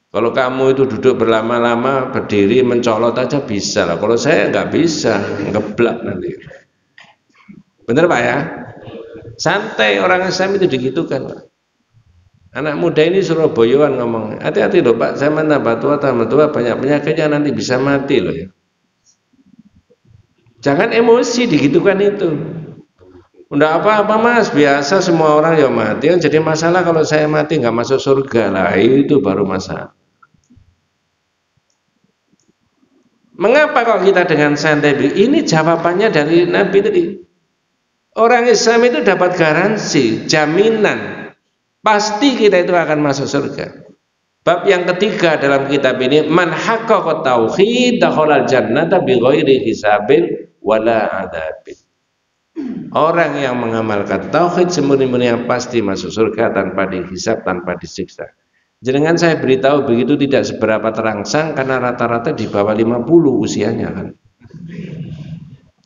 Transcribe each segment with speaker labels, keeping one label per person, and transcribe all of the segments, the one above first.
Speaker 1: Kalau kamu itu duduk berlama-lama, berdiri, mencolot aja bisa lah. Kalau saya nggak bisa, ngeblak nanti. Bener Pak ya? Santai, orang Islam itu digitukan Pak. Anak muda ini Surabayaan ngomong, hati-hati loh Pak, saya tambah tua, banyak penyakitnya nanti bisa mati loh ya. Jangan emosi digitukan itu. Udah apa-apa mas, biasa semua orang ya mati. Yang jadi masalah kalau saya mati nggak masuk surga lah, itu baru masalah. Mengapa kok kita dengan santai? Ini jawabannya dari Nabi tadi. Orang Islam itu dapat garansi, jaminan, pasti kita itu akan masuk surga. Bab yang ketiga dalam kitab ini, man haqqaqa tauhid dakhalal jannata bighairi hisabin wala adzabin. Orang yang mengamalkan tauhid semurni-murni pasti masuk surga tanpa dihisab, tanpa disiksa. Jenengan saya beritahu begitu tidak seberapa terangsang karena rata-rata di bawah 50 usianya kan.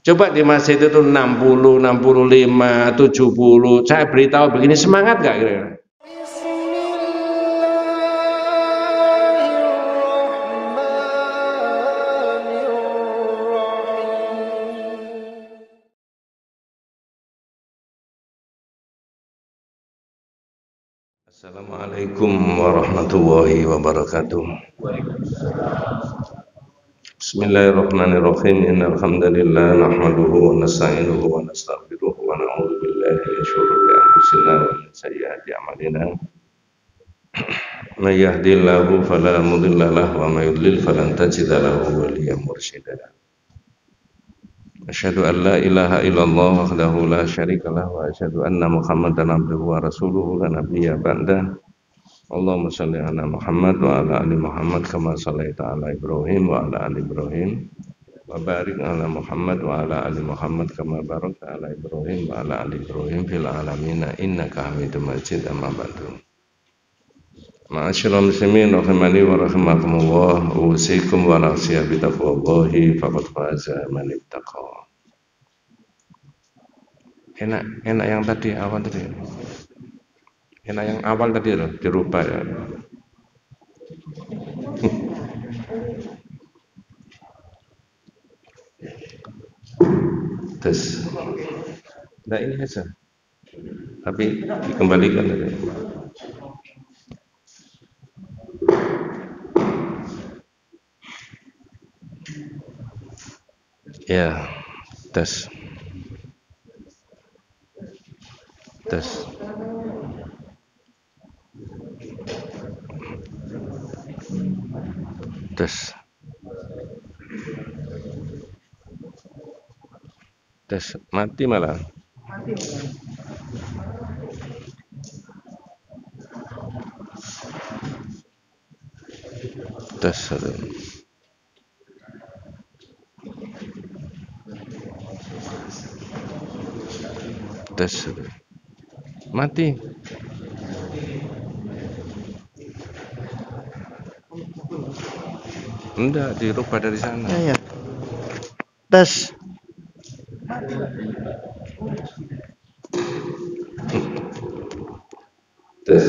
Speaker 1: Coba di masjid itu 60, 65, 70. Saya beritahu begini, semangat gak kira-kira? Assalamualaikum warahmatullahi wabarakatuh. Bismillahirrahmanirrahim. Innal hamdalillah nahmaduhu wa nasta'inuhu wa nastaghfiruh wa na'udzu billahi min shururi anfusina wa min sayyiati a'malina. May yahdihillahu fala mudilla lahu wa may yudlil falan tajida lahu waliyyan mursyida. Asyhadu an la ilaha illallah wahdahu la syarika lahu wa asyhadu anna Muhammadan abduhu wa rasuluhu la nabiyya ba'da. Allahumma shalli ala Muhammad wa ala ali Muhammad kama shallaita ala Ibrahim wa ala ali Ibrahim wa barik ala Muhammad wa ala ali Muhammad kama barakta ala Ibrahim wa ala ali Ibrahim fil alamin innaka Hamidum Majid. Amma ba'du. Ma'asyiral muslimin rahimani wa rahimakumullah, usikum wa nafsiya bi taqwallahi faqad faza man ittaqa. Enak yang tadi awal tadi. Enak yang awal tadi loh, dirubah ya. Terus, nah ini aja, tapi dikembalikan tadi. Ya, tes. Tes. Tes. Tes mati malah. Tes. Tes. Mati. Enggak, dirubah dari sana.
Speaker 2: Ya. Tes.
Speaker 1: Tes.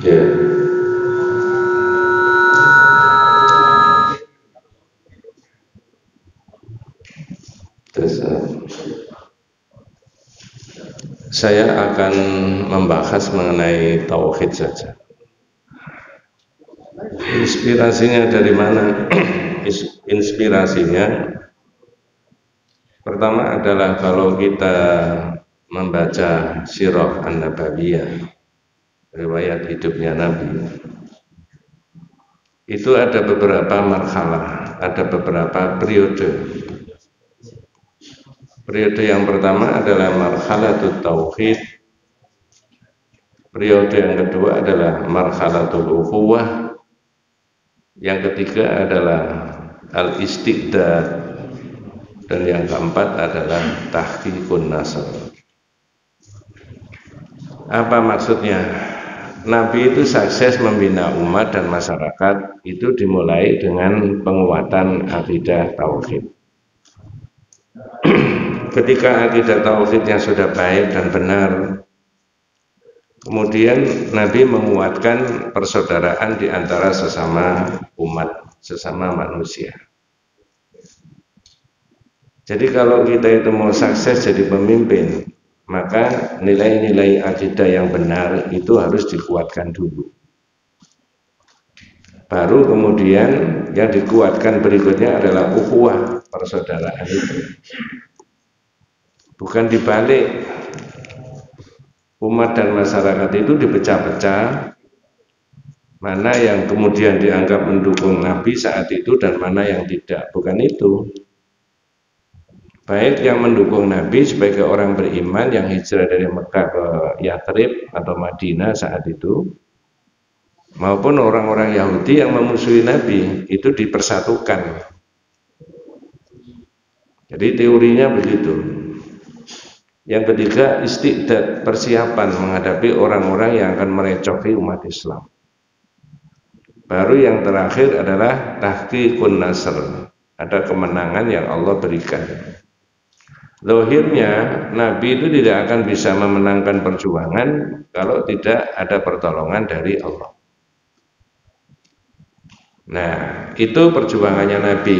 Speaker 1: Ya. Tes. Saya akan membahas mengenai tauhid saja. Inspirasinya dari mana? Inspirasinya pertama adalah kalau kita membaca sirah an-nabawiyah, riwayat hidupnya Nabi, itu ada beberapa marhalah, ada beberapa periode. Periode yang pertama adalah marhalatul tauhid. Periode yang kedua adalah marhalatul ukhuwah. Yang ketiga adalah al-istiqdad. Dan yang keempat adalah tahqiqun nasr. Apa maksudnya? Nabi itu sukses membina umat dan masyarakat itu dimulai dengan penguatan akidah tauhid. ketika akidah tauhidnya sudah baik dan benar, kemudian Nabi menguatkan persaudaraan di antara sesama umat, sesama manusia. Jadi kalau kita itu mau sukses jadi pemimpin, maka nilai-nilai akidah yang benar itu harus dikuatkan dulu. Baru kemudian yang dikuatkan berikutnya adalah ukhuwah, persaudaraan itu. Bukan dibalik, umat dan masyarakat itu dipecah-pecah, mana yang kemudian dianggap mendukung Nabi saat itu dan mana yang tidak. Bukan itu. Baik yang mendukung Nabi sebagai orang beriman yang hijrah dari Mekah ke Yathrib atau Madinah saat itu, maupun orang-orang Yahudi yang memusuhi Nabi, itu dipersatukan. Jadi teorinya begitu. Yang ketiga, istiqdad, persiapan menghadapi orang-orang yang akan merecoki umat Islam. Baru yang terakhir adalah tahqiqun nasr, ada kemenangan yang Allah berikan. Zahirnya Nabi itu tidak akan bisa memenangkan perjuangan kalau tidak ada pertolongan dari Allah. Nah, itu perjuangannya Nabi.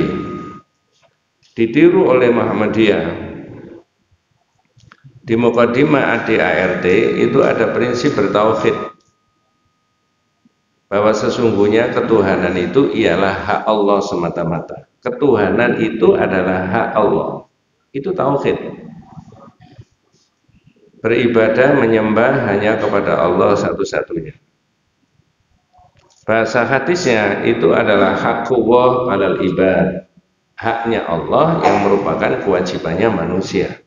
Speaker 1: Ditiru oleh Muhammadiyah. Di Muqaddimah ADART itu ada prinsip bertauhid, bahwa sesungguhnya ketuhanan itu ialah hak Allah semata-mata. Ketuhanan itu adalah hak Allah. Itu tauhid. Beribadah menyembah hanya kepada Allah satu-satunya. Bahasa hadisnya itu adalah haqqullah 'alal ibad. Haknya Allah yang merupakan kewajibannya manusia.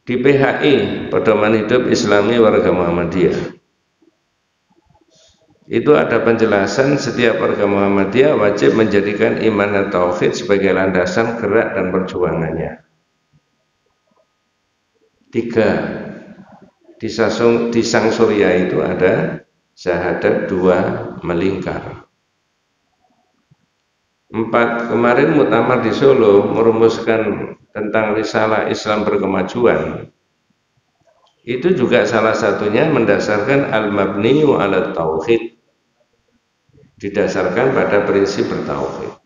Speaker 1: Di PHI, Pedoman Hidup Islami Warga Muhammadiyah, itu ada penjelasan setiap warga Muhammadiyah wajib menjadikan iman dan tauhid sebagai landasan gerak dan perjuangannya. 3. Di Sang Surya itu ada syahadat 2 melingkar. 4. Kemarin muktamar di Solo merumuskan tentang risalah Islam berkemajuan. Itu juga salah satunya mendasarkan al-mabniyu ala tauhid, didasarkan pada prinsip bertauhid.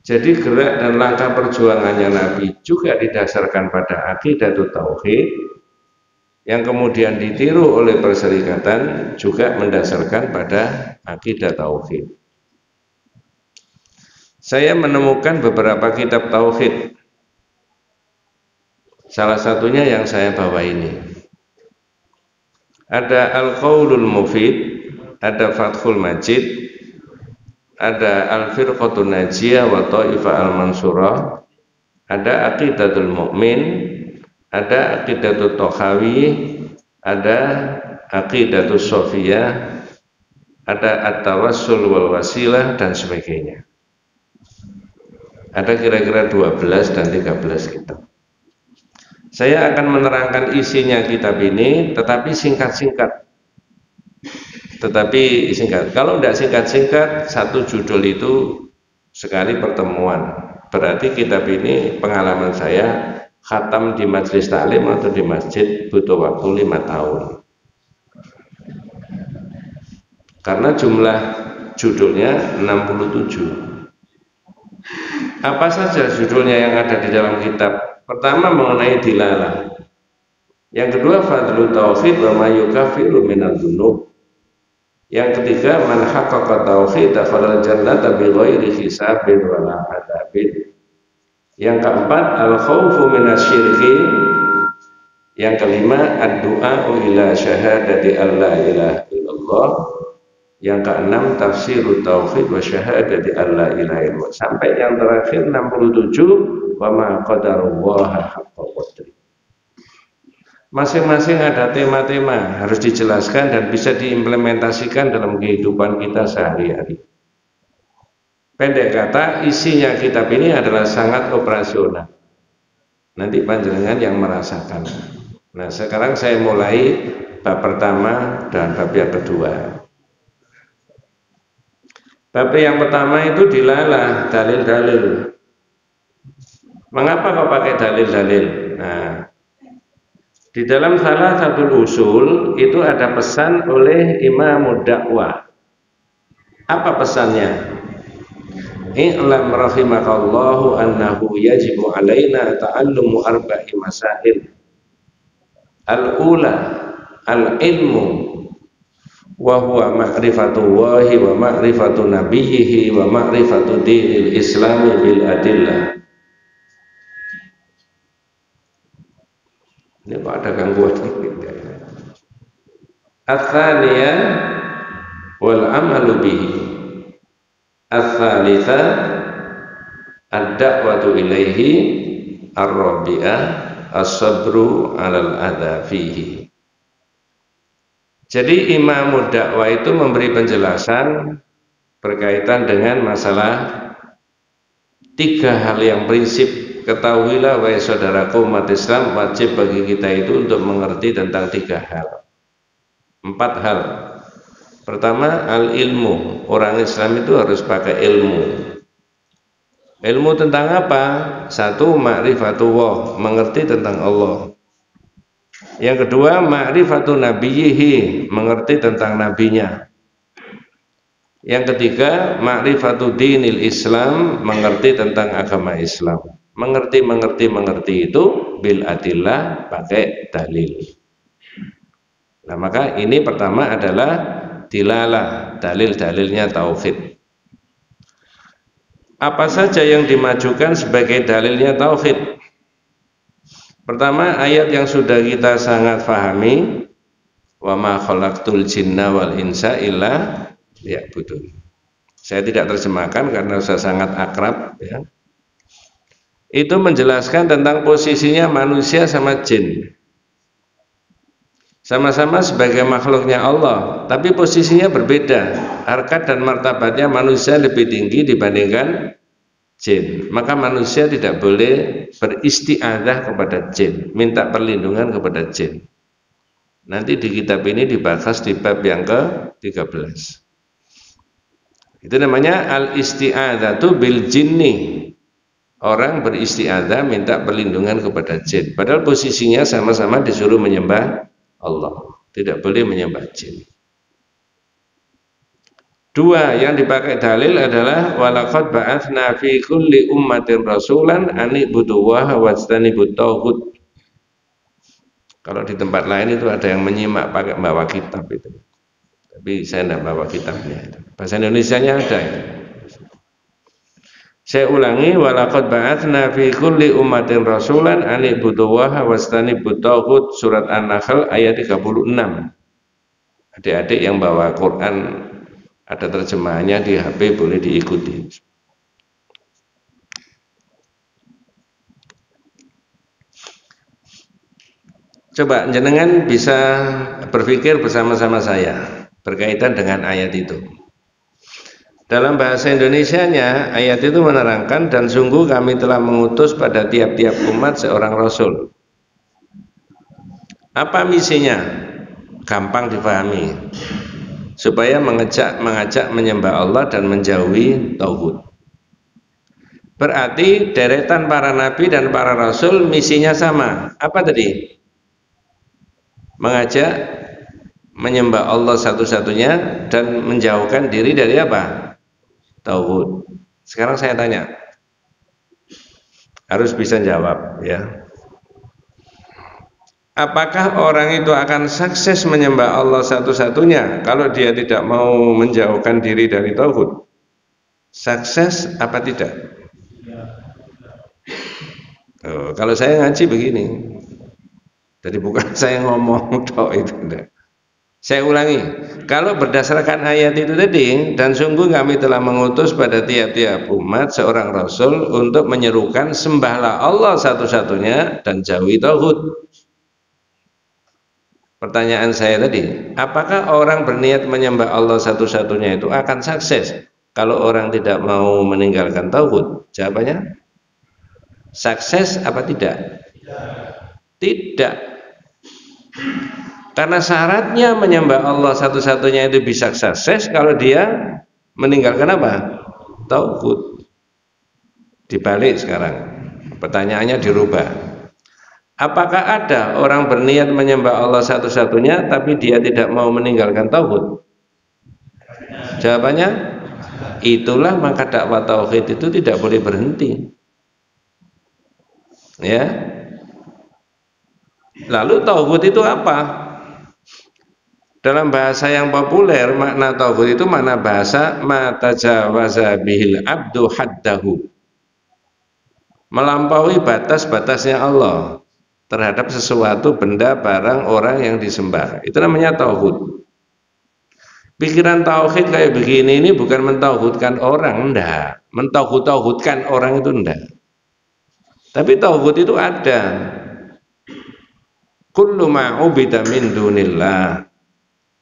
Speaker 1: Jadi gerak dan langkah perjuangannya Nabi juga didasarkan pada aqidatut tauhid, yang kemudian ditiru oleh perserikatan juga mendasarkan pada aqidah tauhid. Saya menemukan beberapa kitab tauhid. Salah satunya yang saya bawa ini. Ada Al-Qaulul Mufid, ada Fathul Majid, ada Al-Firqatun Najiyah wa Ta'ifah Al-Mansurah, ada Aqidatul Mu'min, ada Aqidatul Tohawi, ada Aqidatul Sofiyah, ada At-Tawassul wal Wasilah, dan sebagainya. Ada kira-kira 12 dan 13 kitab. Saya akan menerangkan isinya kitab ini, tetapi singkat-singkat. Kalau tidak singkat-singkat, satu judul itu sekali pertemuan. Berarti kitab ini pengalaman saya khatam di majelis taklim atau di masjid butuh waktu 5 tahun. Karena jumlah judulnya 67. Apa saja judulnya yang ada di dalam kitab? Pertama mengenai dilalah. Yang kedua fadlu tauhid wa ma yukaffiru minadz dzunub. Yang ketiga man haqqaqa tauhid dakhala jannata bighairi hisabin wala adzabin. Yang keempat al khaufu minasyirki. Yang kelima ad-du'a ila syahadati alla ilaha illallah. Yang keenam tafsirut tauhid wa syahadati alla ilaha illallah. Sampai yang terakhir 67 wa ma qadarullaha haqqa qadri. Masing-masing ada tema-tema harus dijelaskan dan bisa diimplementasikan dalam kehidupan kita sehari-hari. Pendek kata, isinya kitab ini adalah sangat operasional. Nanti panjenengan yang merasakan. Nah, sekarang saya mulai bab pertama dan bab yang kedua. Bab yang pertama itu dilalah dalil-dalil. Mengapa kau pakai dalil-dalil? Nah, di dalam salah satu usul itu ada pesan oleh Imam Dakwah. Apa pesannya? I'lam rahimakallahu annahu yajibu alaina ta'allumu arba'i masail. Al-ula al-ilmu wa huwa ma'rifatullahi wa ma'rifatu nabiyhi wa ma'rifatu dinil islami bil adillah. Ini kok ada gangguan? Ats-tsaniyah wal amalu bihi. Ats-tsalitsa ad-da'watu ilaihi. Ar-rabi'ah as-sabru 'alal adza fihi. Jadi Imam Dakwah itu memberi penjelasan berkaitan dengan masalah 3 hal yang prinsip. Ketahuilah wahai saudaraku umat Islam, wajib bagi kita itu untuk mengerti tentang 3 hal, 4 hal. Pertama, al-ilmu. Orang Islam itu harus pakai ilmu. Ilmu tentang apa? 1, ma'rifatullah, mengerti tentang Allah. Yang kedua, ma'rifatu nabiyhi, mengerti tentang nabinya. Yang ketiga, ma'rifatu dinil Islam, mengerti tentang agama Islam. Mengerti itu bil adillah, pakai dalil. Nah, maka ini pertama adalah dilalah, dalil-dalilnya tauhid. Apa saja yang dimajukan sebagai dalilnya tauhid? Pertama, ayat yang sudah kita sangat fahami, wa ma khalaqtul jinna wal insa illa liya'budun. Saya tidak terjemahkan karena sudah sangat akrab, ya. Itu menjelaskan tentang posisinya manusia sama jin. Sama-sama sebagai makhluknya Allah, tapi posisinya berbeda. Harkat dan martabatnya manusia lebih tinggi dibandingkan jin. Maka manusia tidak boleh beristi'adzah kepada jin, minta perlindungan kepada jin. Nanti di kitab ini dibahas di bab yang ke-13. Itu namanya al-isti'adzatu bil jinni. Orang beristi'adzah minta perlindungan kepada jin, padahal posisinya sama-sama disuruh menyembah Allah, tidak boleh menyembah jin. 2, yang dipakai dalil adalah walaqad ba'atsna fi kulli ummatin rasulan an ibudullaha wajtanibut taghut. Kalau di tempat lain itu ada yang menyimak pakai bawa kitab itu, tapi saya tidak bawa kitabnya itu. Bahasa Indonesianya ada itu. Saya ulangi, walaqad ba'atsna fi kulli ummatin rasulan an ibudullaha wajtanibut taghut, surat An-Nahl ayat 36. Adik-adik yang bawa Quran, ada terjemahannya di HP, boleh diikuti. Coba jenengan bisa berpikir bersama-sama saya berkaitan dengan ayat itu. Dalam bahasa Indonesianya, ayat itu menerangkan, dan sungguh kami telah mengutus pada tiap-tiap umat seorang rasul. Apa misinya? Gampang dipahami. Supaya mengajak menyembah Allah dan menjauhi tauhid. Berarti deretan para nabi dan para rasul misinya sama. Apa tadi? Mengajak menyembah Allah satu-satunya dan menjauhkan diri dari apa? Tauhid. Sekarang saya tanya, harus bisa jawab, ya. Apakah orang itu akan sukses menyembah Allah satu-satunya kalau dia tidak mau menjauhkan diri dari tauhid? Sukses apa tidak? Kalau saya ngaji begini, jadi bukan saya ngomong toh itu enggak. Saya ulangi, kalau berdasarkan ayat itu tadi, dan sungguh kami telah mengutus pada tiap-tiap umat seorang rasul untuk menyerukan sembahlah Allah satu-satunya dan jauhi tauhid. Pertanyaan saya tadi, apakah orang berniat menyembah Allah satu-satunya itu akan sukses kalau orang tidak mau meninggalkan tauhid? Jawabannya, sukses apa tidak? Tidak. Karena syaratnya menyembah Allah satu-satunya itu bisa sukses kalau dia meninggalkan apa? Tauhid. Dibalik sekarang. Pertanyaannya dirubah. Apakah ada orang berniat menyembah Allah satu-satunya tapi dia tidak mau meninggalkan tauhid? Jawabannya, itulah maka dakwah tauhid itu tidak boleh berhenti. Ya. Lalu tauhid itu apa? Dalam bahasa yang populer, makna tauhid itu makna bahasa matajawaza bihil abdu haddahu. Melampaui batas-batasnya Allah terhadap sesuatu, benda, barang, orang yang disembah. Itu namanya tauhid. Pikiran tauhid kayak begini ini bukan mentauhidkan orang, enggak. Mentauhid-tauhidkan orang itu enggak. Tapi tauhid itu ada. Kullu ma'ubida min dunillah.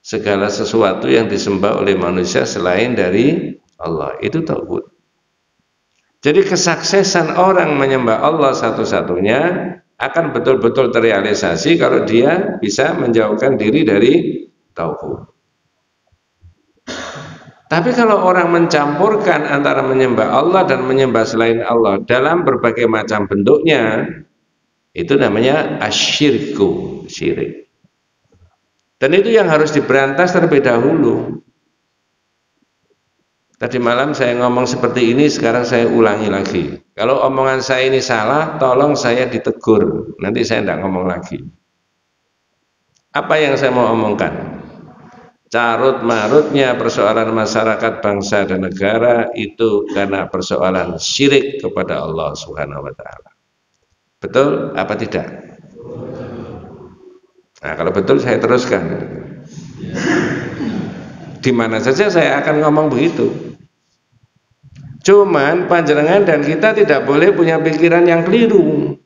Speaker 1: Segala sesuatu yang disembah oleh manusia selain dari Allah, itu tauhid. Jadi kesuksesan orang menyembah Allah satu-satunya akan betul-betul terrealisasi kalau dia bisa menjauhkan diri dari tauhid. Tapi kalau orang mencampurkan antara menyembah Allah dan menyembah selain Allah dalam berbagai macam bentuknya, itu namanya asyirku, syirik. Dan itu yang harus diberantas terlebih dahulu. Tadi malam saya ngomong seperti ini, sekarang saya ulangi lagi. Kalau omongan saya ini salah, tolong saya ditegur. Nanti saya tidak ngomong lagi. Apa yang saya mau omongkan? Carut marutnya persoalan masyarakat, bangsa dan negara itu karena persoalan syirik kepada Allah Subhanahu wa taala. Betul apa tidak? Nah, kalau betul saya teruskan. Di mana saja saya akan ngomong begitu. Cuman panjenengan dan kita tidak boleh punya pikiran yang keliru.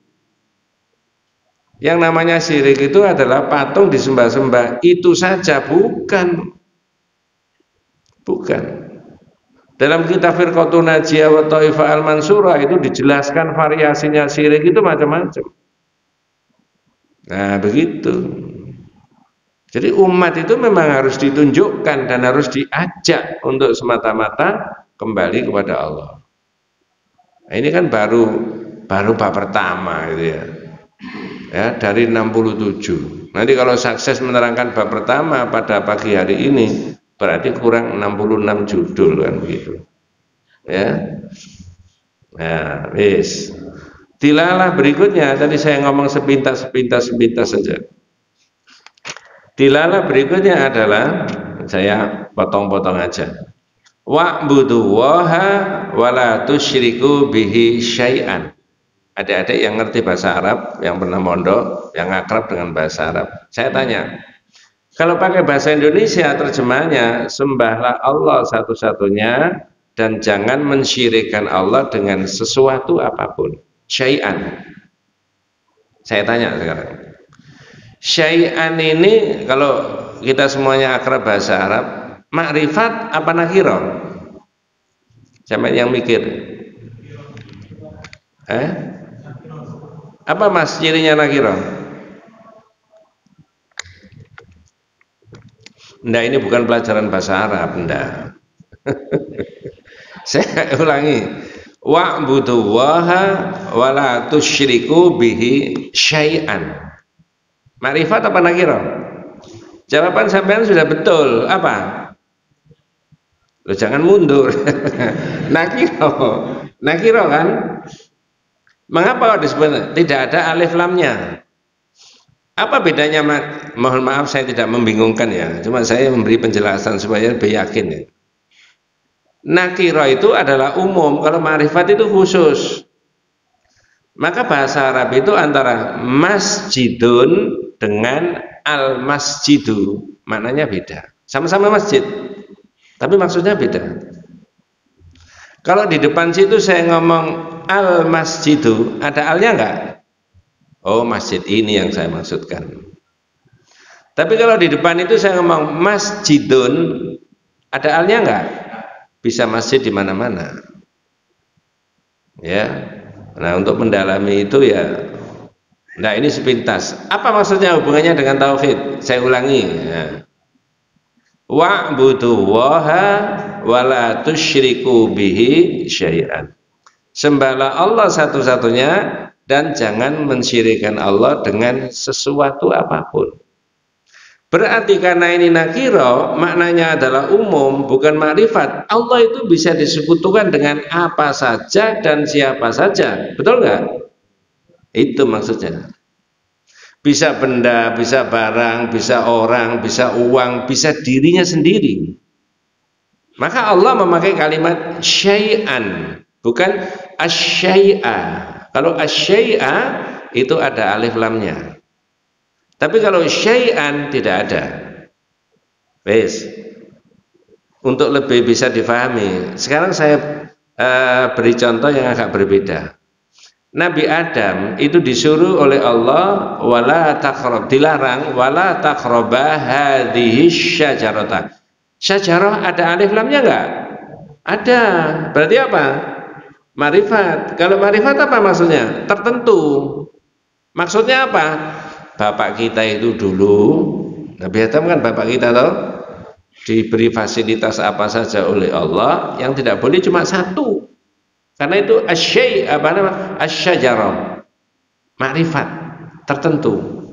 Speaker 1: Yang namanya syirik itu adalah patung disembah-sembah, itu saja, bukan. Dalam kitab Firqatun Najiyah wa Thaifah Al-Mansurah itu dijelaskan variasinya syirik itu macam-macam. Nah, begitu. Jadi umat itu memang harus ditunjukkan dan harus diajak untuk semata-mata kembali kepada Allah. Nah, ini kan baru bab pertama gitu ya. Ya, dari 67. Nanti kalau sukses menerangkan bab pertama pada pagi hari ini, berarti kurang 66 judul kan begitu. Ya. Nah, wis. Dilalah berikutnya, tadi saya ngomong sepintas saja. Dilalah berikutnya adalah, saya potong-potong aja. Wa'budullaha wa la tusyriku bihi syai'an. Adik-adik yang ngerti bahasa Arab, yang pernah mondok, yang akrab dengan bahasa Arab, saya tanya, kalau pakai bahasa Indonesia terjemahnya, sembahlah Allah satu-satunya dan jangan mensyirikkan Allah dengan sesuatu apapun. Syai'an. Saya tanya sekarang, syai'an ini kalau kita semuanya akrab bahasa Arab, makrifat apa nakirah? Sampai yang mikir, apa mas cirinya nakirah? Nggak, ini bukan pelajaran bahasa Arab, nggak. Saya ulangi, wa'budullaha wa la tusyriku bihi syai'an. Makrifat apa nakirah? Jawaban sampean sudah betul, apa? Loh, jangan mundur. Nakirah kan? Mengapa kok disebut tidak ada alif lamnya? Apa bedanya? Mohon maaf saya tidak membingungkan ya, cuma saya memberi penjelasan supaya lebih yakin ya. Nakirah itu adalah umum, kalau ma'rifat itu khusus. Maka bahasa Arab itu antara masjidun dengan al-masjidu, maknanya beda. Sama-sama masjid, tapi maksudnya beda. Kalau di depan situ saya ngomong al-masjidu, ada alnya enggak? Oh, masjid ini yang saya maksudkan. Tapi kalau di depan itu saya ngomong masjidun, ada alnya enggak? Bisa masjid di mana-mana. Ya. Nah, untuk mendalami itu ya, nah ini sepintas. Apa maksudnya hubungannya dengan tauhid? Saya ulangi. Ya. Wa'budullaha wa la tusyriku bihi syai'an. Sembahlah Allah satu-satunya dan jangan mensyirikkan Allah dengan sesuatu apapun. Berarti karena ini nakiro, maknanya adalah umum, bukan makrifat. Allah itu bisa disekutukan dengan apa saja dan siapa saja. Betul nggak? Itu maksudnya. Bisa benda, bisa barang, bisa orang, bisa uang, bisa dirinya sendiri. Maka Allah memakai kalimat syai'an, bukan asyai'a. Kalau asyai'a itu ada alif lamnya. Tapi kalau syai'an tidak ada. Wes. Untuk lebih bisa difahami, sekarang saya beri contoh yang agak berbeda. Nabi Adam itu disuruh oleh Allah wala taqrab, dilarang wala taqraba hadhihi syajarata. Syajarah ada alif lamnya enggak? Ada. Berarti apa? Marifat. Kalau marifat apa maksudnya? Tertentu. Maksudnya apa? Bapak kita itu dulu, Nabi Adam kan bapak kita toh, diberi fasilitas apa saja oleh Allah, yang tidak boleh cuma satu. Karena itu asyai, apa namanya? Asyajarah. Makrifat tertentu.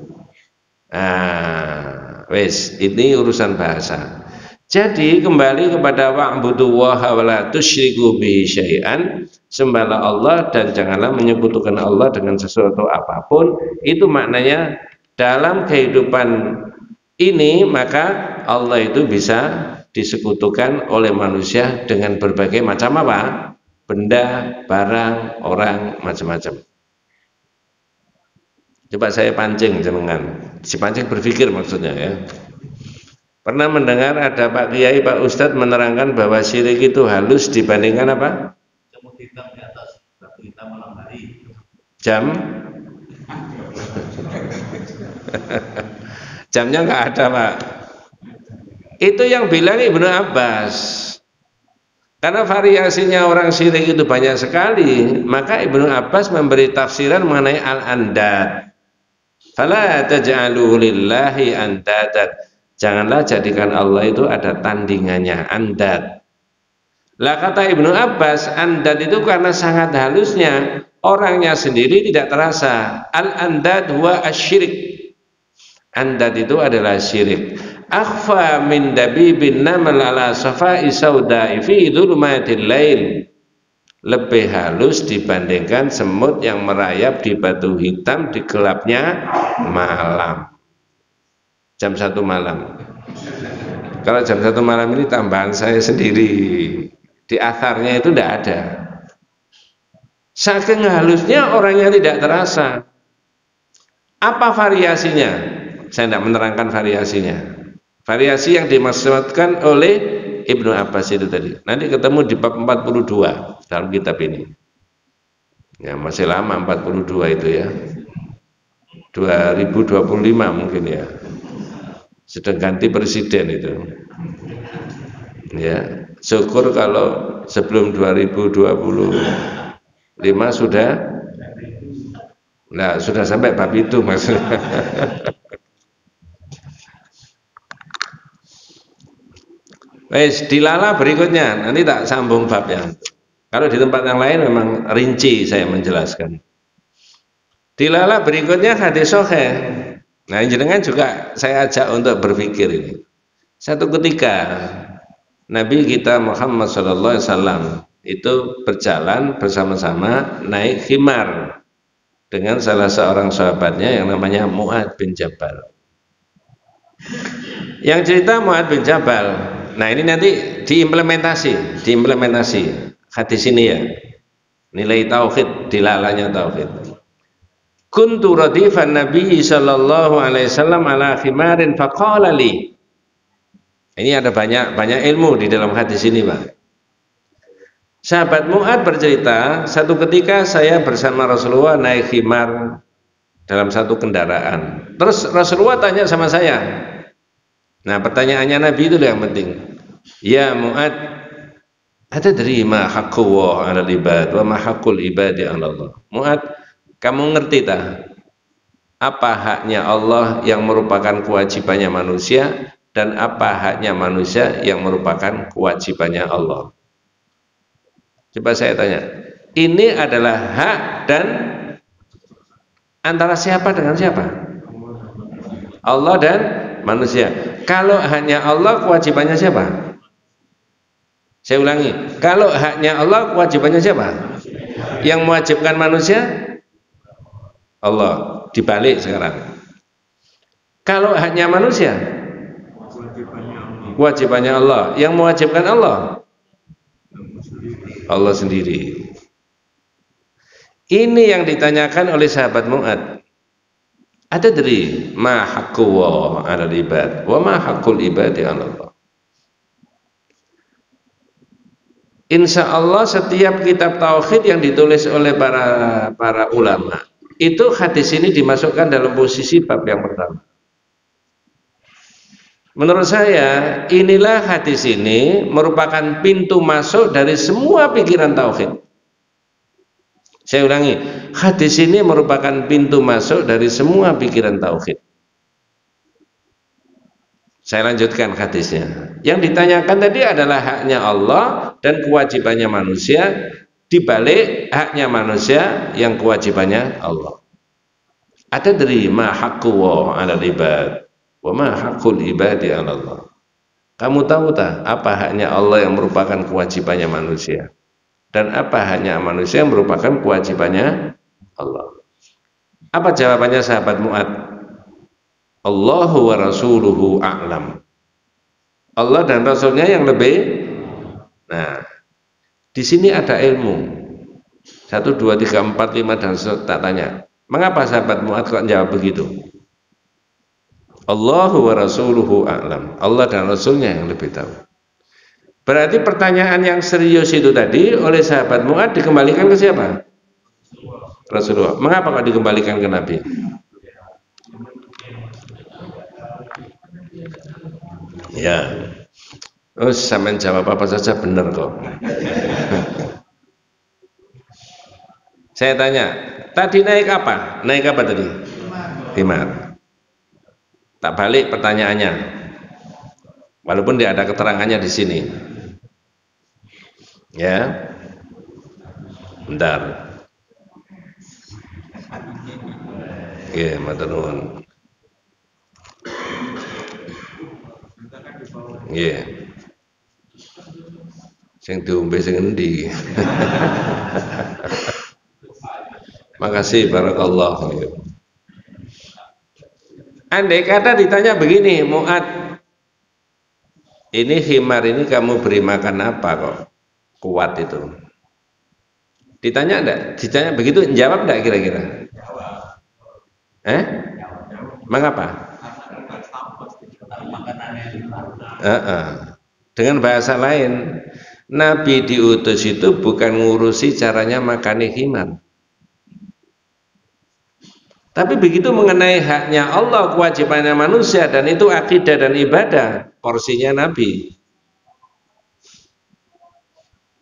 Speaker 1: Nah, wes, ini urusan bahasa. Jadi kembali kepada wa'budullaha wa la tusyriku bihi syai'an, sembahlah Allah dan janganlah menyekutukan Allah dengan sesuatu apapun. Itu maknanya dalam kehidupan ini, maka Allah itu bisa disekutukan oleh manusia dengan berbagai macam apa? Benda, barang, orang, macam-macam. Coba saya pancing jenengan, si pancing berpikir maksudnya ya. Pernah mendengar ada Pak Kiai, Pak Ustadz menerangkan bahwa syirik itu halus dibandingkan apa?
Speaker 3: Semut hitam di atas, batu hitam malam hari.
Speaker 1: Jam? Jamnya nggak ada, Pak. Itu yang bilang Ibnu Abbas. Karena variasinya orang syirik itu banyak sekali, maka Ibnu Abbas memberi tafsiran mengenai al-andad. Fala taj'alu lillahi andadan. Janganlah jadikan Allah itu ada tandingannya, andad. Lah kata Ibnu Abbas, andad itu karena sangat halusnya, orangnya sendiri tidak terasa. Al-andad huwa asyirik. Andad itu adalah syirik. Akhfa min dabibin namal ala safai sauda'i fi dhulumatil lail. Lebih halus dibandingkan semut yang merayap di batu hitam di gelapnya malam. Jam 1 malam. Kalau jam 1 malam ini tambahan saya sendiri. Di atharnya itu tidak ada. Saking halusnya orangnya tidak terasa. Apa variasinya? Saya tidak menerangkan variasinya. Variasi yang dimaksudkan oleh Ibnu Abbas itu tadi. Nanti ketemu di bab 42 dalam kitab ini. Ya, masih lama 42 itu ya. 2025 mungkin ya. Sedang ganti presiden itu. Ya, syukur kalau sebelum 2025 sudah, nah sudah sampai bab itu maksudnya. Wes, dilala berikutnya, nanti tak sambung babnya. Kalau di tempat yang lain memang rinci saya menjelaskan. Dilala berikutnya hadis sahih. Nah, jenengan juga saya ajak untuk berpikir ini. Satu ketika Nabi kita Muhammad SAW itu berjalan bersama-sama naik khimar dengan salah seorang sahabatnya yang namanya Mu'ad bin Jabal. Yang cerita Mu'ad bin Jabal. Nah, ini nanti diimplementasi hadis ini ya. Nilai tauhid, dilalanya tauhid. Kuntu radifan Nabi sallallahu alaihi wasallam ala khimarin faqala li. Ini ada banyak ilmu di dalam hadis ini, Pak. Sahabat Mu'ad bercerita, satu ketika saya bersama Rasulullah naik khimar dalam satu kendaraan. Terus Rasulullah tanya sama saya. Nah, pertanyaannya Nabi itu yang penting. Ya Mu'ad, atadri ma haqqullah 'alal ibad wa ma haqqul ibadi 'ala Allah. Mu'ad, kamu ngerti tak apa haknya Allah yang merupakan kewajibannya manusia dan apa haknya manusia yang merupakan kewajibannya Allah? Coba saya tanya, Ini adalah hak dan antara siapa dengan siapa? Allah dan manusia. Kalau haknya Allah, kewajibannya siapa? Saya ulangi, kalau haknya Allah, kewajibannya siapa? Yang mewajibkan manusia? Allah. Dibalik sekarang. Kalau haknya manusia, kewajibannya Allah. Yang mewajibkan Allah? Allah sendiri. Ini yang ditanyakan oleh sahabat Mu'ad. Atadri ma haqqu wa 'alal ibad wa ma haqqul ibadi 'ala Allah. Insya Allah setiap kitab tauhid yang ditulis oleh para ulama itu hadis ini dimasukkan dalam posisi bab yang pertama. Menurut saya inilah hadis ini merupakan pintu masuk dari semua pikiran tauhid. Saya ulangi, hadis ini merupakan pintu masuk dari semua pikiran tauhid. Saya lanjutkan hadisnya. Yang ditanyakan tadi adalah haknya Allah dan kewajibannya manusia, dibalik haknya manusia yang kewajibannya Allah. Atadri ma haqqu wa 'alal ibad wa ma haqqul ibadi 'ala Allah. Kamu tahu tak apa haknya Allah yang merupakan kewajibannya manusia? Dan apa hanya manusia yang merupakan kewajibannya Allah? Apa jawabannya sahabat Mu'ad? Allahu wa rasuluhu a'lam. Allah dan Rasulnya yang lebih. Nah, di sini ada ilmu. 1, 2, 3, 4, 5 dan tak tanya. Mengapa sahabat Mu'ad kok jawab begitu? Allahu wa rasuluhu a'lam. Allah dan Rasulnya yang lebih tahu. Berarti pertanyaan yang serius itu tadi oleh sahabat Mu'ad dikembalikan ke siapa? Rasulullah. Mengapa kok dikembalikan ke Nabi? Ya, sampean jawab apa saja benar kok. Saya tanya, tadi naik apa? Naik apa tadi? Himar. Tak balik pertanyaannya, walaupun tidak ada keterangannya di sini. Ya, bentar. Oke, matur nuwun. Nggih. Sing diombe sing endi? Makasih, barakallah. Andai kata ditanya begini, Mu'ad, ini himar ini kamu beri makan apa kok kuat itu? Ditanya enggak? Ditanya begitu, jawab enggak kira-kira? Mengapa? Dengan bahasa lain, Nabi diutus itu bukan ngurusi caranya makani himar, tapi begitu mengenai haknya Allah, kewajibannya manusia, dan itu akidah dan ibadah, porsinya Nabi.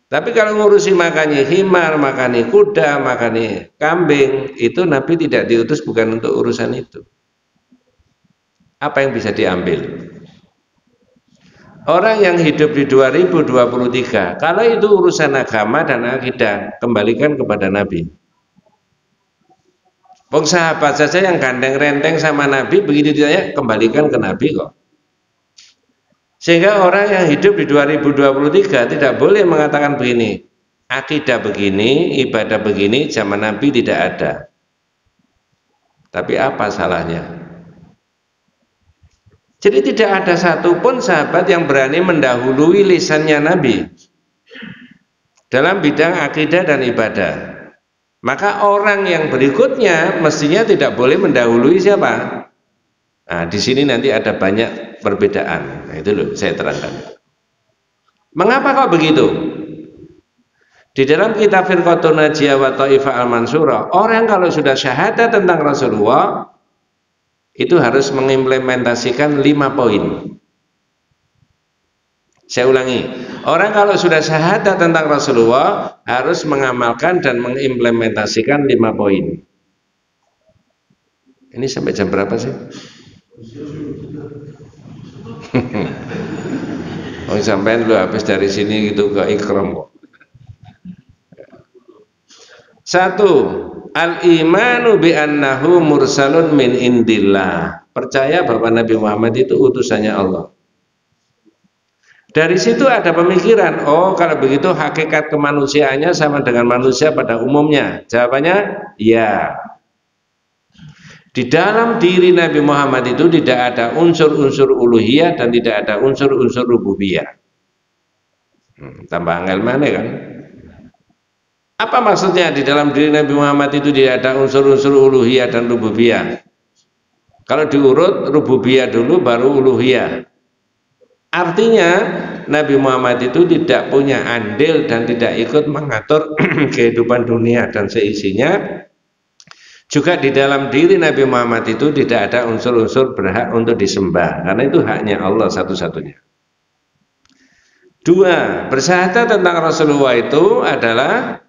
Speaker 1: Tapi kalau ngurusi makani himar, makani kuda, makani kambing, itu Nabi tidak diutus bukan untuk urusan itu. Apa yang bisa diambil? Orang yang hidup di 2023, kalau itu urusan agama dan akidah, kembalikan kepada Nabi. Wong sahabat saja yang gandeng renteng sama Nabi, begitu ditanya, kembalikan ke Nabi kok. Sehingga orang yang hidup di 2023 tidak boleh mengatakan begini, akidah begini, ibadah begini, zaman Nabi tidak ada. Tapi apa salahnya? Jadi tidak ada satupun sahabat yang berani mendahului lisannya Nabi dalam bidang akidah dan ibadah. Maka orang yang berikutnya mestinya tidak boleh mendahului siapa? Nah, di sini nanti ada banyak perbedaan. Nah, itu loh saya terangkan. Mengapa kok begitu? Di dalam kitab Firqatun Najiyah wa Thaifah Al-Mansurah, orang kalau sudah syahadat tentang Rasulullah itu harus mengimplementasikan 5 poin. Saya ulangi, orang kalau sudah syahadat tentang Rasulullah harus mengamalkan dan mengimplementasikan 5 poin. Ini sampai jam berapa sih? Oh, sampai lu habis dari sini gitu ke Ikram kok. Satu, al-imanu bi annahu mursalun min indillah. Percaya bahwa Nabi Muhammad itu utusannya Allah. Dari situ ada pemikiran, oh kalau begitu hakikat kemanusiaannya sama dengan manusia pada umumnya. Jawabannya, ya. Di dalam diri Nabi Muhammad itu tidak ada unsur-unsur uluhiyah dan tidak ada unsur-unsur rububiyah. Tambah angel mana kan? Apa maksudnya di dalam diri Nabi Muhammad itu tidak ada unsur-unsur uluhiyah dan rububiyah? Kalau diurut, rububiyah dulu baru uluhiyah. Artinya Nabi Muhammad itu tidak punya andil dan tidak ikut mengatur kehidupan dunia dan seisinya. Juga di dalam diri Nabi Muhammad itu tidak ada unsur-unsur berhak untuk disembah, karena itu haknya Allah satu-satunya. Dua, bersyahadat tentang Rasulullah itu adalah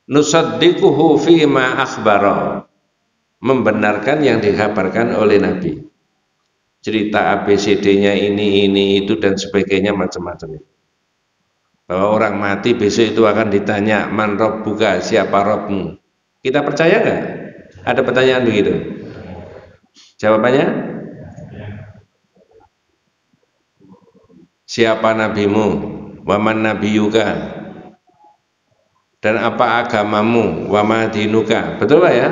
Speaker 1: nusaddiquhu fima akhbara, membenarkan yang dikabarkan oleh Nabi. Cerita ABCD-nya ini itu dan sebagainya macam-macam. Bahwa orang mati besok itu akan ditanya man rabbuka, siapa Rabbmu. Kita percaya nggak? Ada pertanyaan begitu? Jawabannya? Siapa nabimu? Waman nabiyuka? Dan apa agamamu? Wama dinuka? Betul Pak ya?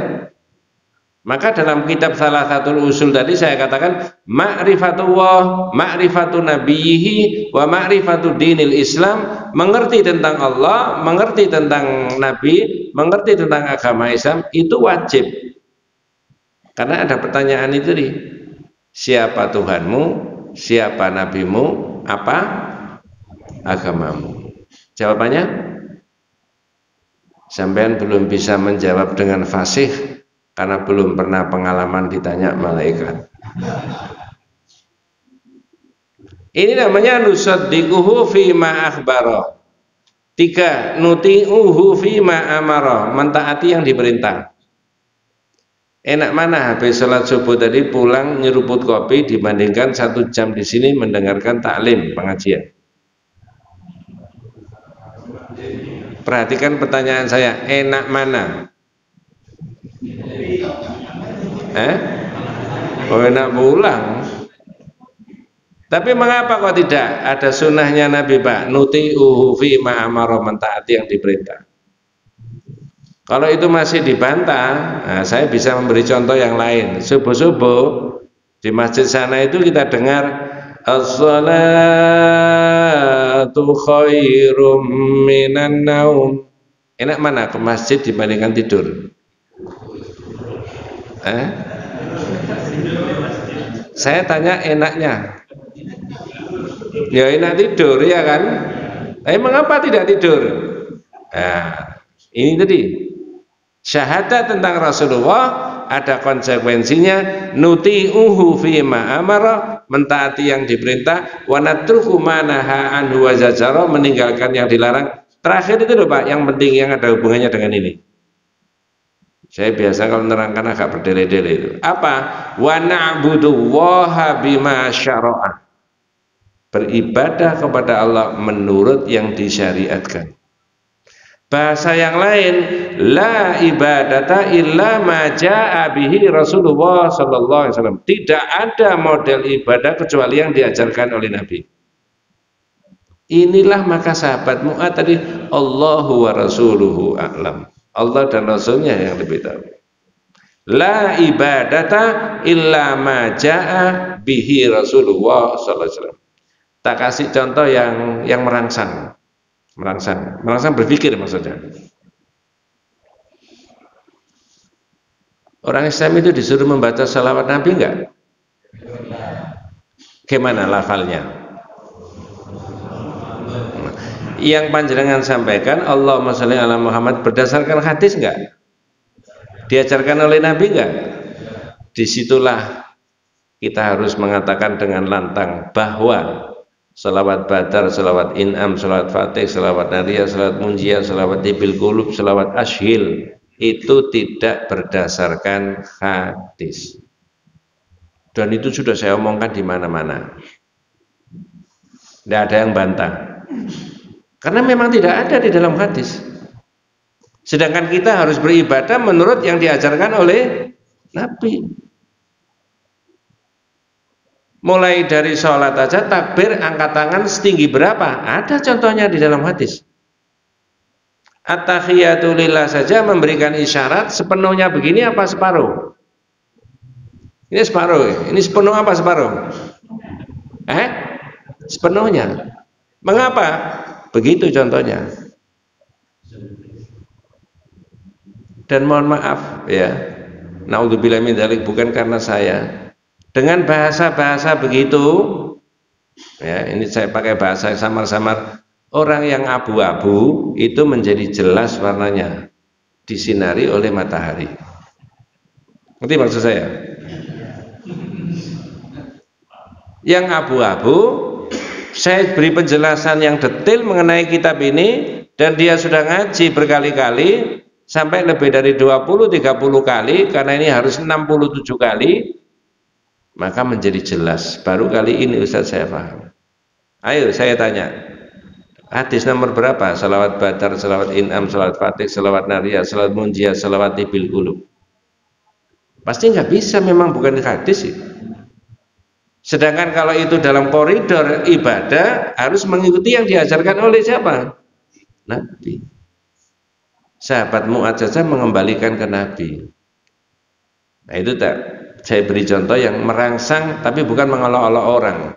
Speaker 1: Maka dalam kitab salah satu usul tadi saya katakan ma'rifatullah, ma'rifatu nabiyhi wa ma'rifatu dinil Islam, mengerti tentang Allah, mengerti tentang Nabi, mengerti tentang agama Islam itu wajib. Karena ada pertanyaan itu nih. Siapa Tuhanmu? Siapa nabimu? Apa agamamu? Jawabannya sampean belum bisa menjawab dengan fasih karena belum pernah pengalaman ditanya malaikat. Ini namanya nusaddiquhu fima akhbara. Tiga, nuti'uhu fima amara, mentaati yang diperintah. Enak mana habis sholat subuh tadi pulang nyeruput kopi dibandingkan 1 jam di sini mendengarkan taklim pengajian. Perhatikan pertanyaan saya, enak mana? Oh enak pulang. Tapi mengapa kok tidak ada sunnahnya Nabi Pak? Nuti'uhu fima amara, mentaati yang diperintah. Kalau itu masih dibantah, nah saya bisa memberi contoh yang lain. Subuh-subuh di masjid sana itu kita dengar as-salatu khairum minan naum. Enak mana ke masjid dibandingkan tidur? Saya tanya enaknya. Ya enak tidur ya kan? Tapi mengapa tidak tidur? Nah, ini tadi syahadat tentang Rasulullah ada konsekuensinya, nuti'uhu fima amara, mentaati yang diperintah, wa natruku ma naha anhu wa zajara, meninggalkan yang dilarang. Terakhir itu loh Pak, yang penting yang ada hubungannya dengan ini. Saya biasa kalau menerangkan agak berdele-dele itu. Apa? Wa na'budullaha bima syara'a. Beribadah kepada Allah menurut yang disyariatkan. Bahasa yang lain, la ibadata illa ma jaa bihi Rasulullah sallallahu alaihi wasallam. Tidak ada model ibadah kecuali yang diajarkan oleh Nabi. Inilah maka sahabat Mu'ad tadi, Allahu wa rasuluhu a'lam. Allah dan Rasulnya yang lebih tahu. La ibadata illa ma jaa bihi Rasulullah sallallahu alaihi wasallam. Tak kasih contoh yang merangsang. Merangsang berpikir maksudnya. Orang Islam itu disuruh membaca salawat Nabi enggak? Gimana lafalnya? Yang panjenengan sampaikan Allahumma sholli ala Muhammad berdasarkan hadis enggak? Diajarkan oleh Nabi enggak? Disitulah kita harus mengatakan dengan lantang bahwa salawat badar, salawat in'am, salawat fatih, salawat nariyah, salawat munjiyah, salawat tibil qulub, salawat ashil itu tidak berdasarkan hadis. Dan itu sudah saya omongkan di mana-mana. Tidak ada yang bantah. Karena memang tidak ada di dalam hadis. Sedangkan kita harus beribadah menurut yang diajarkan oleh Nabi. Mulai dari sholat aja takbir angkat tangan setinggi berapa? Ada contohnya di dalam hadis. At-tahiyatu lillah saja memberikan isyarat sepenuhnya begini apa separuh? Ini separuh. Ini sepenuh apa separuh? Sepenuhnya. Mengapa? Begitu contohnya. Dan mohon maaf ya, naudzubillah min dzalik, bukan karena saya. Dengan bahasa-bahasa begitu, ya ini saya pakai bahasa samar-samar, orang yang abu-abu itu menjadi jelas warnanya, disinari oleh matahari. Ngerti maksud saya? Yang abu-abu, saya beri penjelasan yang detail mengenai kitab ini, dan dia sudah ngaji berkali-kali, sampai lebih dari 20-30 kali, karena ini harus 67 kali, maka menjadi jelas. Baru kali ini Ustaz saya paham. Ayo saya tanya, hadis nomor berapa? Salawat Badar, salawat In'am, salawat Fatih, salawat Nariyah, salawat Munjiah, salawat Tibil Qulub. Pasti nggak bisa, memang bukan hadis sih. Sedangkan kalau itu dalam koridor ibadah, harus mengikuti yang diajarkan oleh siapa? Nabi. Sahabat Mu'adz saja mengembalikan ke Nabi. Nah itu tak, saya beri contoh yang merangsang, tapi bukan mengolok-olok orang,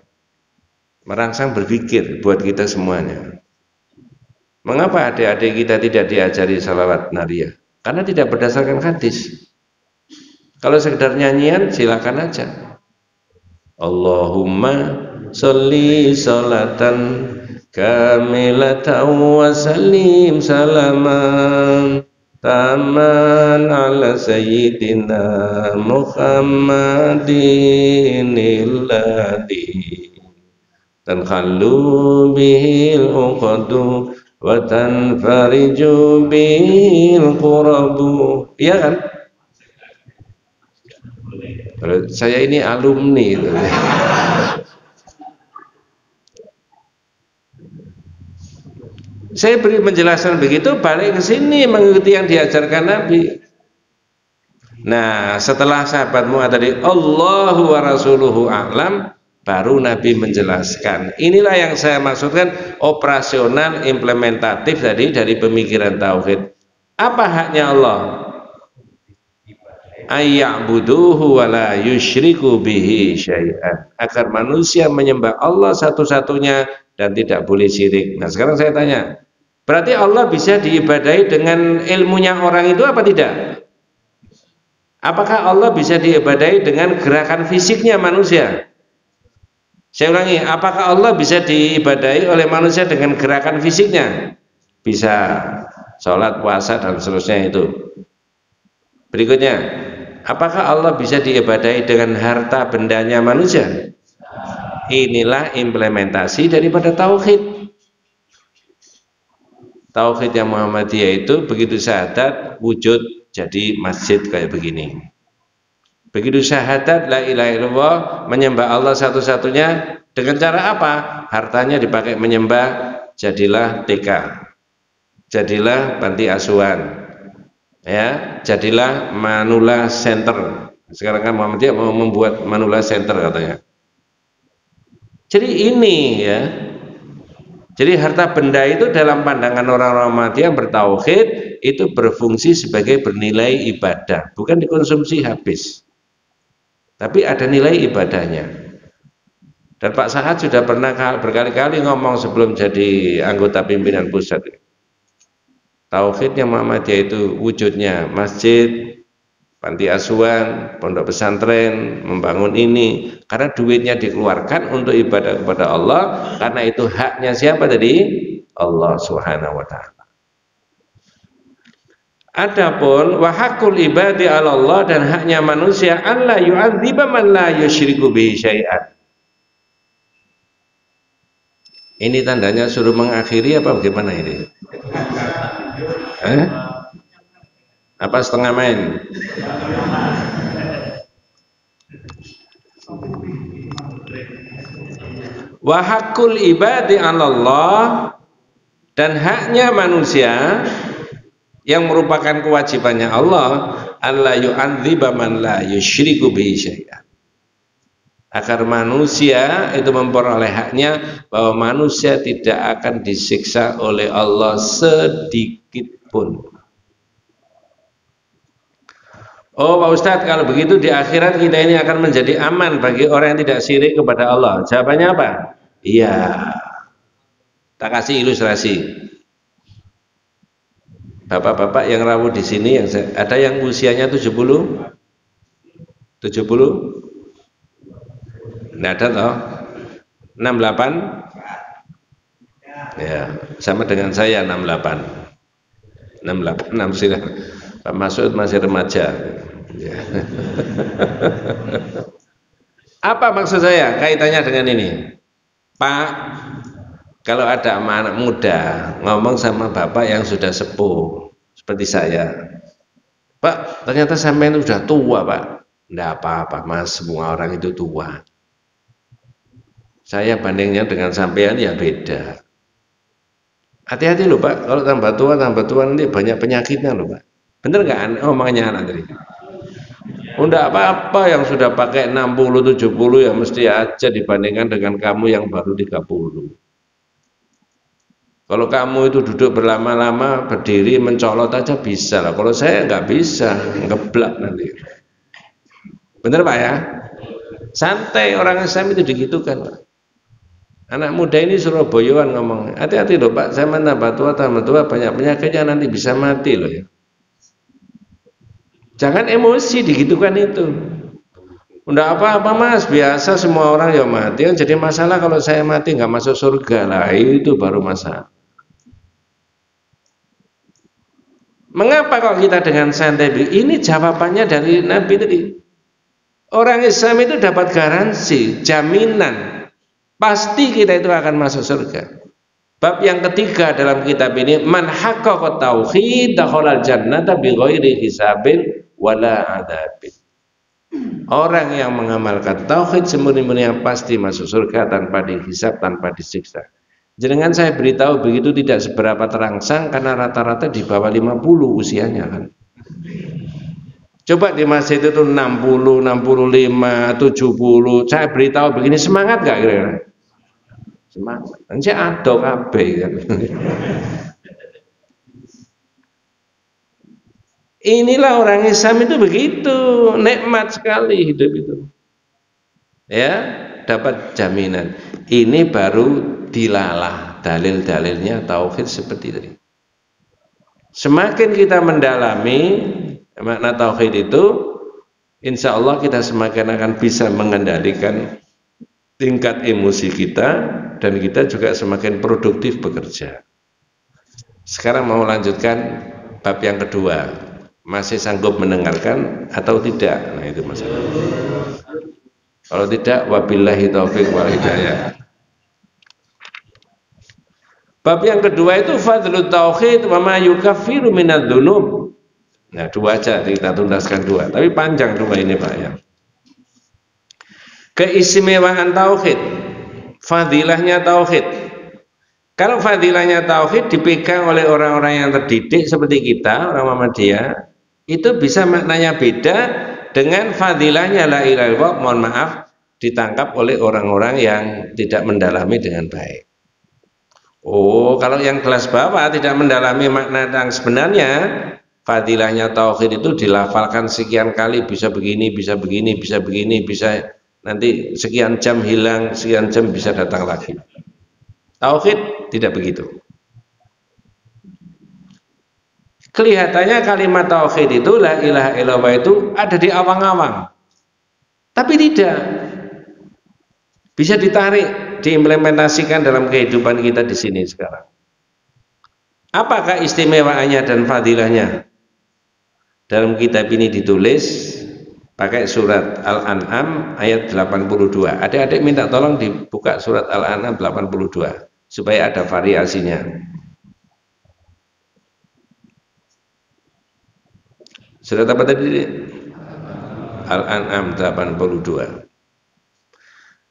Speaker 1: merangsang berpikir buat kita semuanya. Mengapa adik-adik kita tidak diajari salawat nariyah? Karena tidak berdasarkan hadis. Kalau sekedar nyanyian silakan aja. Allahumma sholli sholatan kamilatan wa sallim salaman taman ala sayyidina Muhammadin illadhi tankhallu bihil uqadu wa tanfariju bihil qurabu. Iya kan? Saya ini alumni itu. Saya beri penjelasan begitu, balik ke sini mengikuti yang diajarkan Nabi. Nah, setelah sahabat Mu'adz tadi Allahu wa rasuluhu a'lam, baru Nabi menjelaskan. Inilah yang saya maksudkan operasional implementatif tadi dari pemikiran tauhid. Apa haknya Allah? Ayya'buduhu wa la yusyriku bihi syai'an, agar manusia menyembah Allah satu-satunya dan tidak boleh syirik. Nah sekarang saya tanya, berarti Allah bisa diibadahi dengan ilmunya orang itu apa tidak? Apakah Allah bisa diibadahi dengan gerakan fisiknya manusia? Saya ulangi, apakah Allah bisa diibadahi oleh manusia dengan gerakan fisiknya? Bisa, sholat, puasa dan seterusnya itu. Berikutnya, apakah Allah bisa diibadahi dengan harta bendanya manusia? Inilah implementasi daripada tauhid. Tauhid yang Muhammadiyah itu begitu syahadat wujud jadi masjid kayak begini. Begitu syahadat la ilaha illallah, menyembah Allah satu-satunya, dengan cara apa? Hartanya dipakai menyembah, jadilah TK, jadilah panti asuhan, ya, jadilah Manula Center. Sekarang kan Muhammadiyah mau membuat Manula Center katanya. Jadi ini ya, jadi harta benda itu dalam pandangan orang-orang Muhammadiyah bertauhid itu berfungsi sebagai bernilai ibadah, bukan dikonsumsi habis, tapi ada nilai ibadahnya. Dan Pak Saad sudah pernah berkali-kali ngomong sebelum jadi anggota pimpinan pusat, tauhidnya Muhammadiyah itu wujudnya masjid, panti asuhan, pondok pesantren, membangun ini, karena duitnya dikeluarkan untuk ibadah kepada Allah, karena itu haknya siapa tadi? Allah Subhanahu wa ta'ala. Adapun wa haqqul ibadi 'ala Allah, dan haknya manusia alla yu'adziba man la yusyriku bihi syai'an. Ini tandanya suruh mengakhiri apa bagaimana ini? Apa setengah main? Wa haqqul ibadi 'ala Allah, dan haknya manusia yang merupakan kewajibannya Allah, alla yu'adziba man la yusyriku bihi syai'an. Agar manusia itu memperoleh haknya, bahwa manusia tidak akan disiksa oleh Allah sedikit pun. Oh Pak Ustadz, kalau begitu di akhirat kita ini akan menjadi aman bagi orang yang tidak syirik kepada Allah. Jawabannya apa? Iya. Tak kasih ilustrasi. Bapak-bapak yang rawuh di sini, ada yang usianya 70? 70? Nggak ada toh? 68? Ya, sama dengan saya 68. 68, 69. Pak Masud masih remaja. Ya. Apa maksud saya kaitannya dengan ini? Pak, kalau ada anak muda ngomong sama bapak yang sudah sepuh seperti saya, Pak, ternyata sampean sudah tua, Pak. Enggak apa-apa, Mas, semua orang itu tua. Saya bandingnya dengan sampean ya beda. Hati-hati loh Pak, kalau tambah tua nanti banyak penyakitnya loh Pak. Bener nggak omongannya anak tadi? Enggak apa-apa yang sudah pakai 60, 70 ya mesti aja dibandingkan dengan kamu yang baru 30. Kalau kamu itu duduk berlama-lama, berdiri, mencolot aja bisa lah. Kalau saya nggak bisa, ngeblak nanti. Bener Pak ya? Santai, orang Islam itu digitukan Pak. Anak muda ini Surabayaan ngomong, hati-hati loh Pak, saya tambah tua banyak penyakitnya nanti bisa mati loh ya. Jangan emosi digitukan itu. Enggak apa-apa Mas, biasa semua orang ya mati. Yang jadi masalah kalau saya mati nggak masuk surga lah, itu baru masalah. Mengapa kok kita dengan santai? Ini jawabannya dari Nabi tadi. Orang Islam itu dapat garansi, jaminan, pasti kita itu akan masuk surga. Bab yang ketiga dalam kitab ini, man haqqaqa tauhid dakhalal jannata bighairi hisabin wala adzabin. Orang yang mengamalkan tauhid semurni-murni pasti masuk surga tanpa dihisab, tanpa disiksa. Jenengan saya beritahu begitu tidak seberapa terangsang karena rata-rata di bawah 50 usianya kan. Coba di masjid itu 60, 65, 70. Saya beritahu begini, semangat gak kira-kira? Semangat. Nanti ada kabeh kan. Inilah orang Islam itu begitu, nikmat sekali hidup itu. Ya, dapat jaminan. Ini baru dilalah dalil-dalilnya tauhid seperti itu. Semakin kita mendalami makna tauhid itu, insya Allah kita semakin akan bisa mengendalikan tingkat emosi kita dan kita juga semakin produktif bekerja. Sekarang mau lanjutkan bab yang kedua, masih sanggup mendengarkan atau tidak? Nah itu masalah. Kalau tidak, wabillahi taufiq wal hidayah. Bab yang kedua itu fadlut tauhid wa ma yukaffiru minadz dzunub. Nah, dua aja kita tuntaskan dua, tapi panjang dua ini Pak ya. Keistimewaan tauhid, fadilahnya tauhid. Kalau fadilahnya tauhid dipegang oleh orang-orang yang terdidik seperti kita, orang Muhammadiyah, itu bisa maknanya beda dengan fadilahnya la ilaha illallah, mohon maaf, ditangkap oleh orang-orang yang tidak mendalami dengan baik. Oh, kalau yang kelas bawah tidak mendalami makna yang sebenarnya, fadilahnya tauhid itu dilafalkan sekian kali, bisa begini, bisa begini, bisa begini, bisa nanti sekian jam hilang, sekian jam bisa datang lagi. Tauhid tidak begitu. Kelihatannya kalimat tauhid itu la ilaha illallah itu ada di awang-awang. Tapi tidak. Bisa ditarik, diimplementasikan dalam kehidupan kita di sini sekarang. Apakah istimewaannya dan fadilahnya? Dalam kitab ini ditulis pakai surat Al-An'am ayat 82. Adik-adik minta tolong dibuka surat Al-An'am 82 supaya ada variasinya. Surat apa tadi? Al-An'am 82.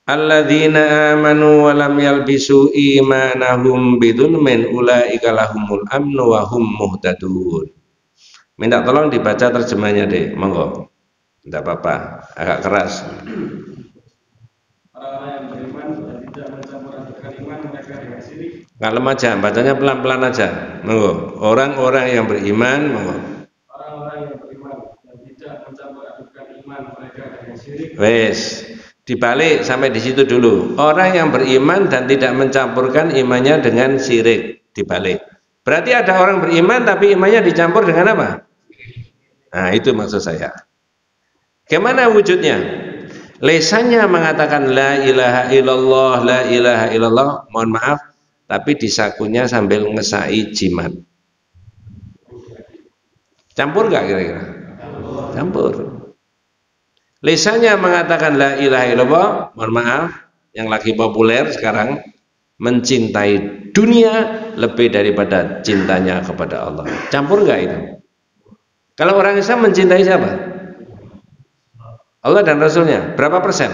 Speaker 1: Alladzina amanu wa lam yalbisu imanahum bidzulmin ulaika lahumul amnu wa hum muhtadun. Minta tolong dibaca terjemahnya deh, monggo. Tidak apa-apa, agak keras.
Speaker 4: Orang-orang yang beriman dan tidak mencampur adukan iman mereka dengan syirik.
Speaker 1: Kalem aja, bacanya pelan-pelan aja, monggo. Orang-orang yang beriman, monggo.
Speaker 4: Orang-orang yang beriman dan tidak mencampur adukan iman mereka dengan syirik.
Speaker 1: Wes, dibalik sampai di situ dulu. Orang yang beriman dan tidak mencampurkan imannya dengan syirik, dibalik. Berarti ada orang beriman tapi imannya dicampur dengan apa? Nah, itu maksud saya. Gimana wujudnya? Lesannya mengatakan la ilaha illallah, la ilaha illallah, mohon maaf, tapi disakunya sambil ngesai jimat. Campur gak kira-kira? Campur. Lesannya mengatakan la ilaha illallah, mohon maaf, yang lagi populer sekarang, mencintai dunia lebih daripada cintanya kepada Allah. Campur gak itu? Kalau orang Islam mencintai siapa? Allah dan Rasulnya. Berapa persen?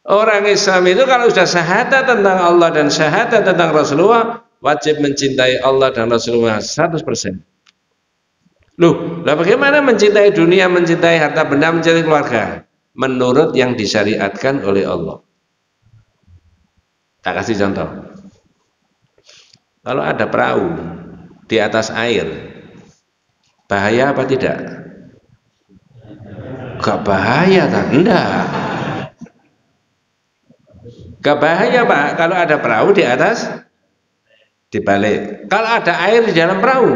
Speaker 1: Orang Islam itu kalau sudah syahadat tentang Allah dan syahadat tentang Rasulullah, wajib mencintai Allah dan Rasulullah 100%. Loh, lah bagaimana mencintai dunia, mencintai harta benda, mencintai keluarga? Menurut yang disyariatkan oleh Allah. Tak kasih contoh. Kalau ada perahu di atas air, bahaya apa tidak? Gak bahaya kan? Enggak. Gak bahaya Pak kalau ada perahu di atas, dibalik. Kalau ada air di dalam perahu,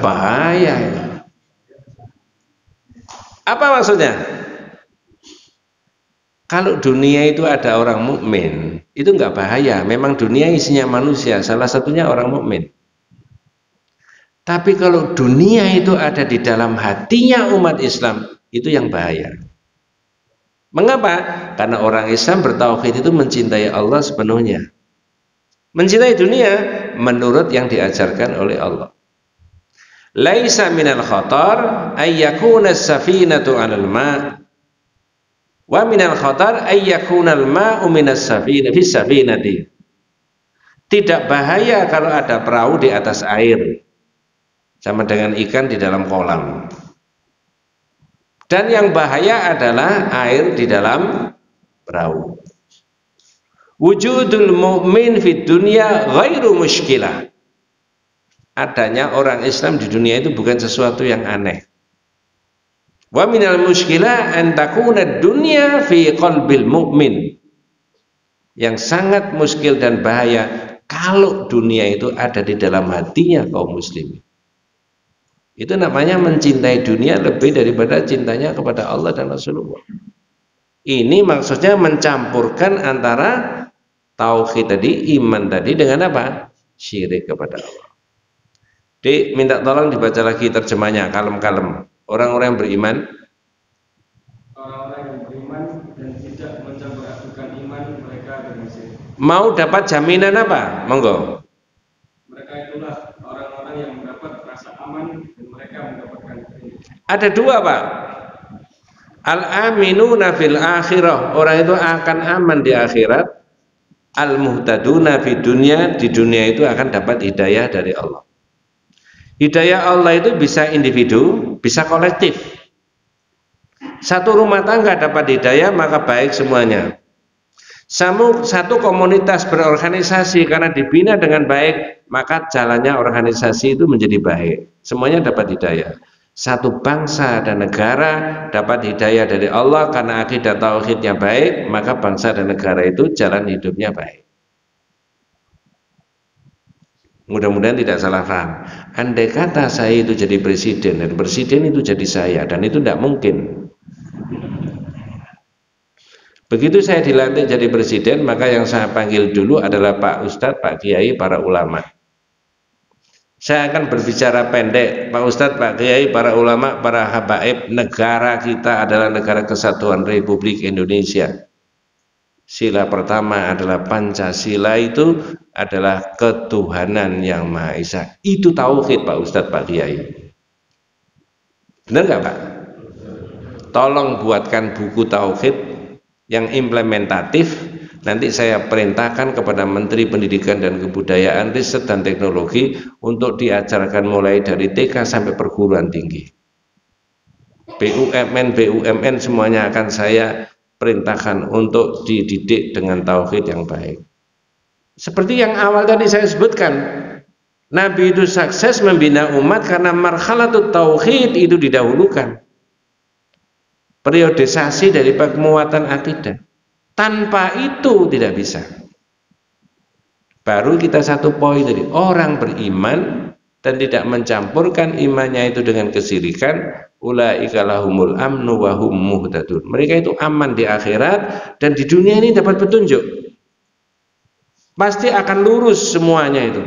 Speaker 1: bahaya. Apa maksudnya? Kalau dunia itu ada orang mukmin, itu enggak bahaya. Memang dunia isinya manusia, salah satunya orang mukmin. Tapi kalau dunia itu ada di dalam hatinya umat Islam, itu yang bahaya. Mengapa? Karena orang Islam bertauhid itu mencintai Allah sepenuhnya. Mencintai dunia menurut yang diajarkan oleh Allah. Laisa minal khatar ay yakuna as-safinatu 'alal ma'. Wa minal khatar ay yakuna al-ma'u minas safina fis safinati. Tidak bahaya kalau ada perahu di atas air. Sama dengan ikan di dalam kolam. Dan yang bahaya adalah air di dalam perahu. Wujudul mu'min fid dunya ghairu mushkilah. Adanya orang Islam di dunia itu bukan sesuatu yang aneh. Wa minal mushkilah an takuna dunya fi qalbil mu'min. Yang sangat muskil dan bahaya kalau dunia itu ada di dalam hatinya kaum muslimin. Itu namanya mencintai dunia lebih daripada cintanya kepada Allah dan Rasulullah. Ini maksudnya mencampurkan antara tauhid tadi, iman tadi dengan apa? Syirik kepada Allah. Dik, minta tolong dibaca lagi terjemahnya, kalem-kalem. Orang-orang yang beriman,
Speaker 4: Orang-orang yang beriman dan tidak mencampur adukan iman mereka dengan syirik.
Speaker 1: mau dapat jaminan apa? Monggo.
Speaker 4: Mereka itulah orang-orang yang mendapat rasa aman dan mereka mendapatkan kerinduan.
Speaker 1: Ada dua Pak. Al-aminuna fil akhirah, orang itu akan aman di akhirat. Al-muhtaduna fid dunya, di dunia itu akan dapat hidayah dari Allah. Hidayah Allah itu bisa individu, bisa kolektif. Satu rumah tangga dapat hidayah maka baik semuanya. Satu komunitas berorganisasi karena dibina dengan baik, maka jalannya organisasi itu menjadi baik. Semuanya dapat hidayah. Satu bangsa dan negara dapat hidayah dari Allah karena akidah tauhidnya baik, maka bangsa dan negara itu jalan hidupnya baik. Mudah-mudahan tidak salah paham. Andai kata saya itu jadi presiden dan presiden itu jadi saya, dan itu tidak mungkin. Begitu saya dilantik jadi presiden, maka yang saya panggil dulu adalah Pak Ustadz, Pak Kiai, para ulama. Saya akan berbicara pendek, Pak Ustadz, Pak Kiai, para ulama, para habaib. Negara kita adalah negara kesatuan Republik Indonesia. Sila pertama adalah Pancasila, itu adalah ketuhanan yang Maha Esa. Itu tauhid Pak Ustadz, Pak Kiai. Benar nggak Pak? Tolong buatkan buku tauhid yang implementatif, nanti saya perintahkan kepada Menteri Pendidikan dan Kebudayaan, Riset dan Teknologi untuk diajarkan mulai dari TK sampai perguruan tinggi. BUMN semuanya akan saya perintahkan untuk dididik dengan tauhid yang baik. Seperti yang awal tadi saya sebutkan, Nabi itu sukses membina umat karena marhalatut tauhid itu didahulukan. Periodisasi dari penguatan akidah. Tanpa itu tidak bisa. Baru kita satu poin tadi, orang beriman dan tidak mencampurkan imannya itu dengan kesyirikan, ulaika lahumul amnu wa hum muhtadun. Mereka itu aman di akhirat dan di dunia ini dapat petunjuk. Pasti akan lurus semuanya itu.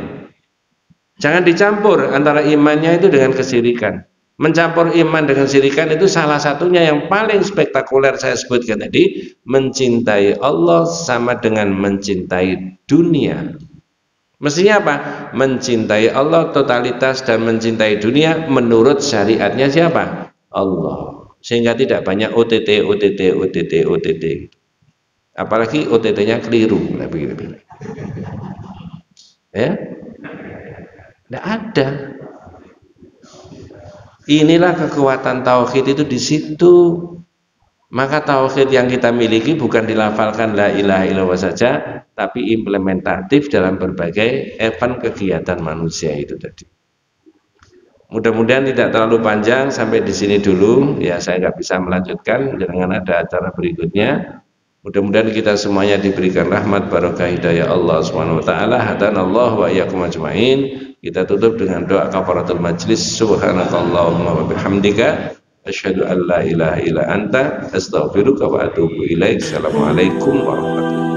Speaker 1: Jangan dicampur antara imannya itu dengan kesyirikan. Mencampur iman dengan syirikan itu salah satunya yang paling spektakuler saya sebutkan tadi. Mencintai Allah sama dengan mencintai dunia. Mestinya apa? Mencintai Allah totalitas dan mencintai dunia menurut syariatnya siapa? Allah. Sehingga tidak banyak OTT. Apalagi OTT-nya keliru. Ya? Tidak ada. Inilah kekuatan tauhid itu di situ. Maka tauhid yang kita miliki bukan dilafalkan la ilaha illallah saja, tapi implementatif dalam berbagai event kegiatan manusia itu tadi. Mudah-mudahan tidak terlalu panjang, sampai di sini dulu. Ya, saya nggak bisa melanjutkan, jangan ada acara berikutnya. Mudah-mudahan kita semuanya diberikan rahmat barokah hidayah Allah Subhanahu wa taala. Hadanallahu wa iyyakum ajmain. Kita tutup dengan doa kafaratul majlis. Subhanakallahumma wa bihamdika asyhadu an la ilaha illa anta astaghfiruka wa atubu ilaik. Assalamualaikum warahmatullahi wabarakatuh.